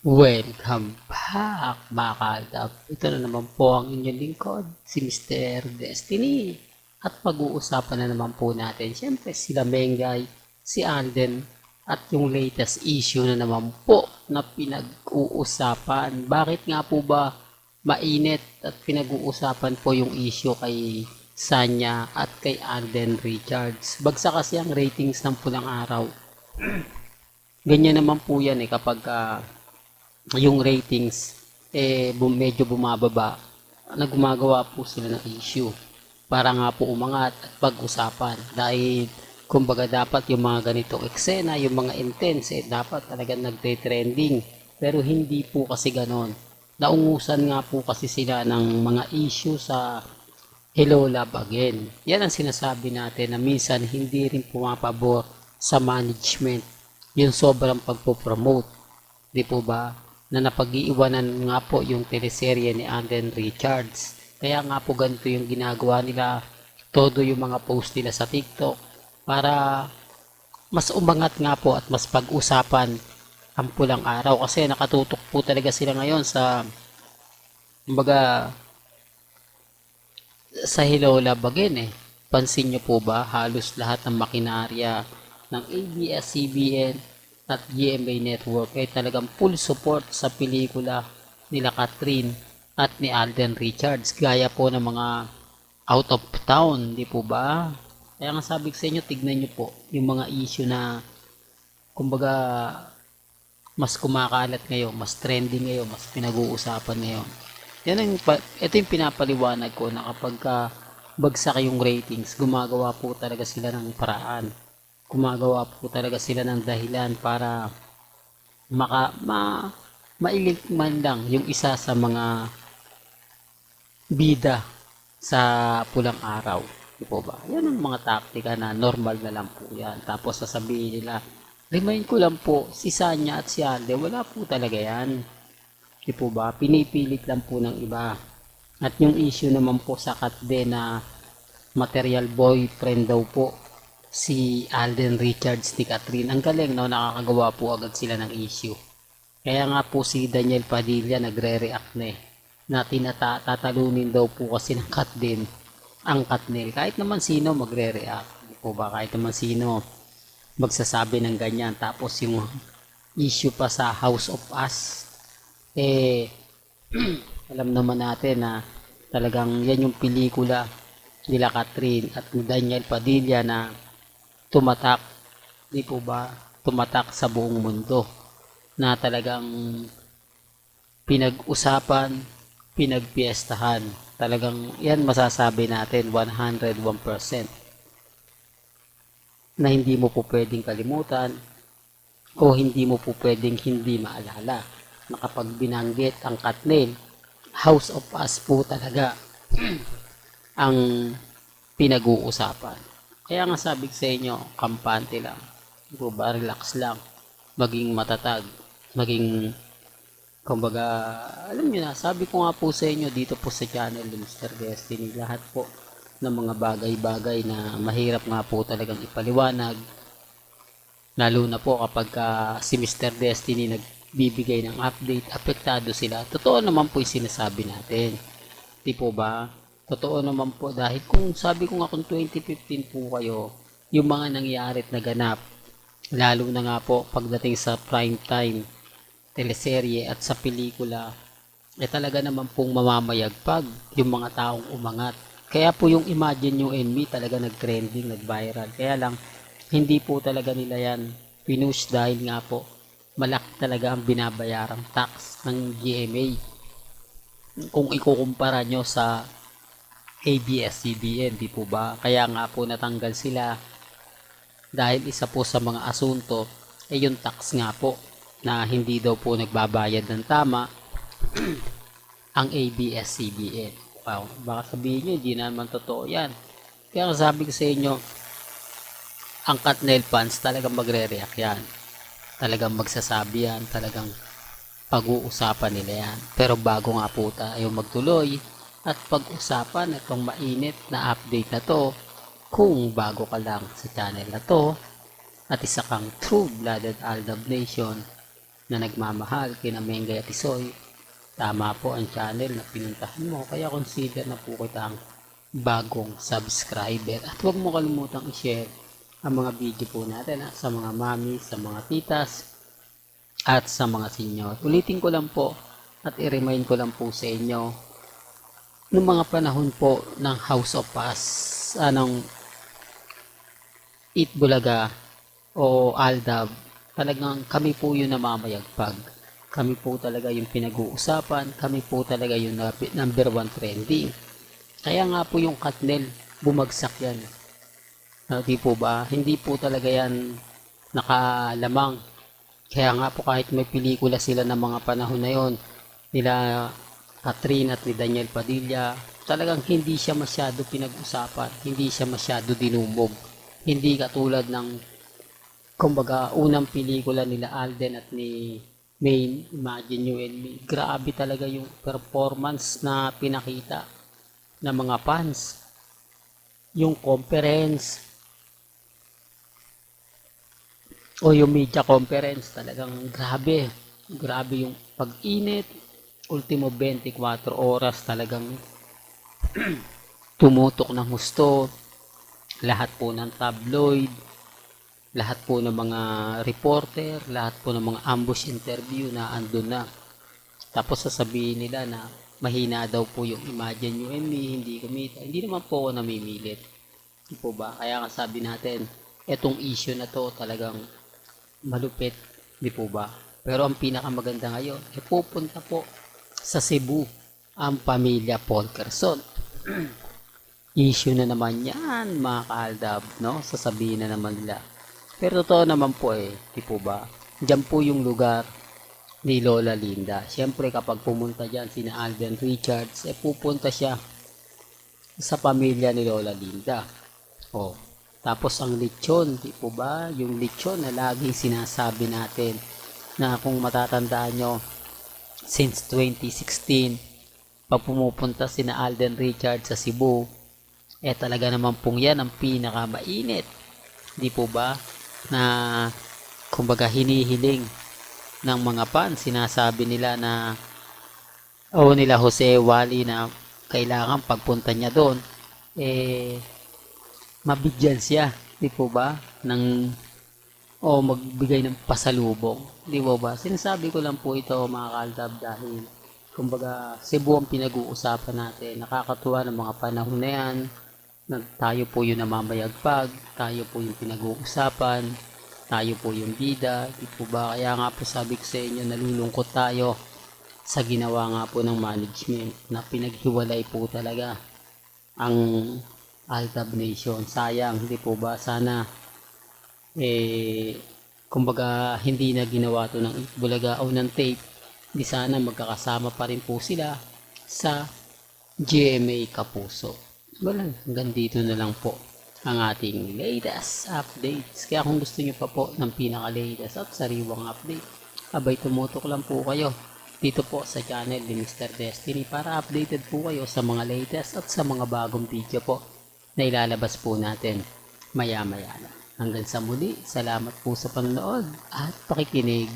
Welcome back, mga kalab. Ito na naman po ang inyong lingkod, si Mr. Destiny. At pag-uusapan na naman po natin, syempre, sila Mengay, si Alden, at yung latest issue na naman po na pinag-uusapan. Bakit nga po ba mainit at pinag-uusapan po yung issue kay Sanya at kay Alden Richards? Bagsak kasi ang ratings ng Pulang Araw. Ganyan naman po yan kapag yung ratings medyo bumababa na gumagawa po sila ng issue para nga po umangat at pag-usapan dahil kumbaga dapat yung mga ganitong eksena, yung mga intense dapat talagang nagte-trending, pero hindi po kasi ganon. Naungusan nga po kasi sila ng mga issue sa Hello Love Again. Yan ang sinasabi natin na minsan hindi rin pumapabor sa management yung sobrang pagpo-promote, di po ba, na napag-iiwanan nga po yung teleserye ni Alden Richards. Kaya nga po ganito yung ginagawa nila, todo yung mga post nila sa TikTok para mas umangat nga po at mas pag-usapan ang Pulang Araw, kasi nakatutok po talaga sila ngayon sa kumbaga sa Hello Love Again Pansin nyo po ba, halos lahat ng makinarya ng ABS-CBN at GMA Network ay talagang full support sa pelikula nila Catherine at ni Alden Richards, gaya po ng mga out of town, di po ba? Kaya nga sabi ko sa inyo, tignan nyo po yung mga issue na kumbaga mas kumakalat ngayon, mas trending ngayon, mas pinag-uusapan ngayon. Ito yung pinapaliwanag ko na kapag bagsak yung ratings, gumagawa po talaga sila ng paraan. Gumagawa po talaga sila ng dahilan para mailig man lang yung isa sa mga bida sa Pulang Araw. Di po ba? Yan ang mga taktika na normal na lang po yan. Tapos sasabihin nila, remind ko lang po, si Sanya at si Alde, wala po talaga yan. Di po ba? Pinipilit lang po ng iba. At yung issue naman po sa Katde na material boyfriend daw po si Alden Richards ni Catherine. Ang galing, no? Nakakagawa po agad sila ng issue. Kaya nga po si Daniel Padilla nagre-react na tatalunin daw po kasi ng Katden ang Katnil. Kahit naman sino magre-react. Di po ba? Kahit naman sino magsasabi ng ganyan. Tapos yung issue pa sa House of Us, alam naman natin na talagang yan yung pelikula nila Catherine at Daniel Padilla na tumatak, di po ba, tumatak sa buong mundo, na talagang pinag-usapan, pinagpiestahan. Talagang yan masasabi natin 101% na hindi mo po pwedeng kalimutan o hindi mo po pwedeng hindi maalala na kapag binanggit ang Katnil, House of Us po talaga ang pinag-uusapan. Kaya nga sabi sa inyo, kampante lang, ba, relax lang, maging matatag, maging kumbaga, alam niyo na, sabi ko nga po sa inyo dito po sa channel ni Mr. Destiny, lahat po ng mga bagay-bagay na mahirap nga po talagang ipaliwanag, lalo na po kapag si Mr. Destiny nagbibigay ng update, apektado sila. Totoo naman po yung sinasabi natin. Di po ba? Totoo naman po, dahil kung sabi ko nga kung 2015 po kayo, yung mga nangyari at naganap, lalo na nga po pagdating sa prime time, teleserye at sa pelikula, talaga naman pong mamamayagpag yung mga taong umangat. Kaya po yung Imagine You and Me talaga nag-trending, nag-viral. Kaya lang, hindi po talaga nila yan pinush dahil nga po, malaki talaga ang binabayarang tax ng GMA. Kung ikukumpara nyo sa ABS-CBN, di po ba? Kaya nga po natanggal sila dahil isa po sa mga asunto yung tax nga po na hindi daw po nagbabayad ng tama ang ABS-CBN. Wow, baka sabihin nyo, hindi naman totoo yan. Kaya sabi ko sa inyo, ang Katnel fans talagang magre-react yan. Talagang magsasabi yan, talagang pag-uusapan nila yan. Pero bago nga po tayo magtuloy at pag-usapan itong mainit na update na to, kung bago ka lang sa channel na to, at isa kang true-blooded Aldab Nation, na nagmamahal kina Mengay at Isoy, tama po ang channel na pinuntahan mo, kaya consider na po kitang bagong subscriber. At huwag mo kalimutang i-share ang mga video po natin sa mga mami, sa mga titas, at sa mga senior. Ulitin ko lang po at i-remind ko lang po sa inyo, noong mga panahon po ng House of Us, Itbulaga o Aldab, talagang kami po yung namamayagpag. Kami po talaga yung pinag-uusapan, kami po talaga yung number 1 trending. Kaya nga po yung Katnel, bumagsak yan. Di po ba? Hindi po talaga yan nakalamang. Kaya nga po kahit may pelikula sila ng mga panahon na yon, nila Catherine at ni Daniel Padilla, talagang hindi siya masyado pinag-usapan, hindi siya masyado dinumog. Hindi katulad ng, kumbaga, unang pelikula nila Alden at ni Maine, Imagine You and Me. Grabe talaga yung performance na pinakita ng mga fans. Yung conference o yung media conference, talagang grabe. Grabe yung pag-init. Ultimo 24 oras talagang tumutok ng husto. Lahat po ng tabloid, lahat po ng mga reporter, lahat po ng mga ambush interview na andun na. Tapos sasabihin nila na mahina daw po yung Imagine You and Me, hindi kumita. Hindi naman po ako namimilit. Hindi po ba? Kaya nga sabi natin, etong issue na to talagang malupit. Hindi po ba? Pero ang pinakamaganda ngayon, pupunta po sa Cebu ang pamilya Polkerson. Issue na naman yan, mga kaaldab, no? Sasabihin na naman nila. Pero totoo naman po di po ba? Diyan po yung lugar ni Lola Linda. Siyempre kapag pumunta dyan sina Alden Richards, pupunta siya sa pamilya ni Lola Linda. Tapos ang lechon, di po ba? Yung lechon na laging sinasabi natin na kung matatandaan nyo, since 2016, pag pumupunta sina Alden Richards sa Cebu, talaga naman pong yan ang pinakamainit. Di po ba? Na kumbaga hinihiling ng mga fans, sinasabi nila na nila Jose Wally na kailangan pagpunta niya doon mabigyan siya, di po ba, ng magbigay ng pasalubong, di po ba? Sinasabi ko lang po ito, mga kaaldab, dahil kumbaga Cebu ang pinag-uusapan natin. Nakakatuwa ng mga panahon na yan na tayo po yung namamayagpag, tayo po yung pinag-uusapan, tayo po yung bida, di po ba? Kaya nga po sabi ko sa inyo, nalulungkot tayo sa ginawa nga po ng management na pinaghiwalay po talaga ang Aldab Nation. Sayang, di po ba? Sana kumbaga hindi na ginawa to ng Itbulaga o ng tape. Di sana magkakasama pa rin po sila sa GMA Kapuso. Wala, hanggang dito na lang po ang ating latest updates. Kaya kung gusto nyo pa po ng pinaka-latest at sariwang update, abay tumutok lang po kayo dito po sa channel ni Mr. Destiny para updated po kayo sa mga latest at sa mga bagong video po na ilalabas po natin maya-maya na. Hanggang sa muli, salamat po sa panonood at pakikinig.